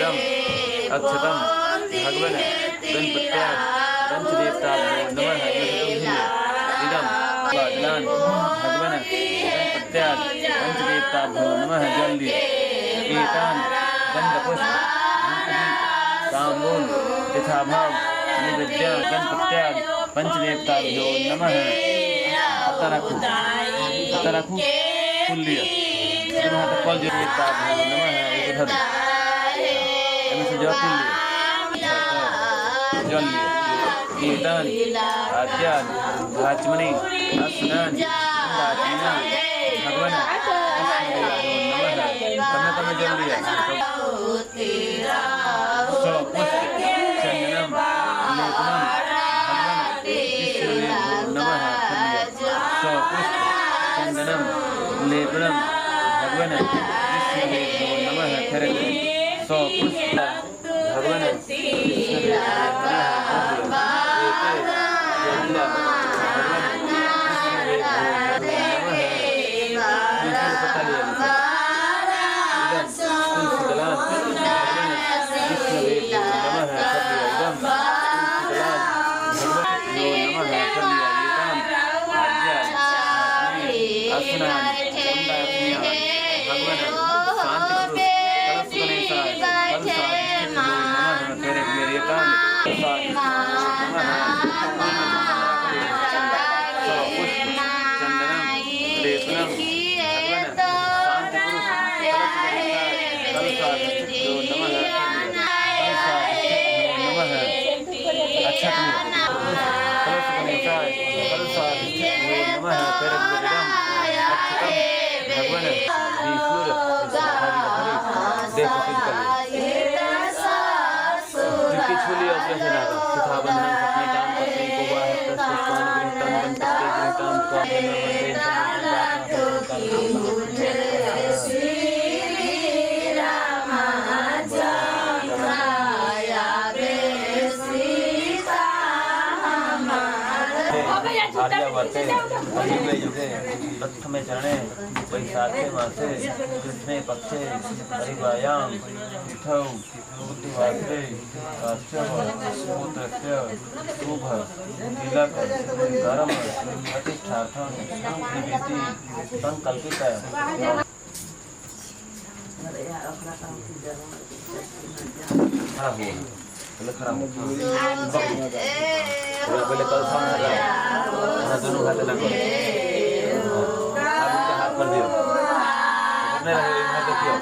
इदम अक्षतम भगवन गणपत्यात् पंचदेवताभ्यो नमः इदम जलान भगवन गणपत्यात् पंचदेवताभ्यो नमः जल दिए एतान गंधपुष्प तांबूल यथाभाव निवेद्य गणपत्यात् पंचदेवताभ्यो नमः। पता रखूं फूल लिया दोनों हाथ कॉल देवताभ्यो नमः एक धर एम से जल लिया जल लिया कीर्तन आद्यान भाचमणि स्नान भगवान नमः तमे जल लिया चंदनम लेपनम भगवान विष्णुदेव नमः खरे 100 पुष्प भगवान विष्णुदेव प्रथमे चरणे वैशाखे मासे कृष्णे पक्षे हरिवायां तिथौ बुधवासरे काश्यपपुत्रस्य शुभ तिलक कर्म प्रतिष्ठार्थं निवेदि संकल्पितः। पहले कल सामने लगा दोनों हाथ लगा हाथ पर दियो अपने रहे मैं तो किया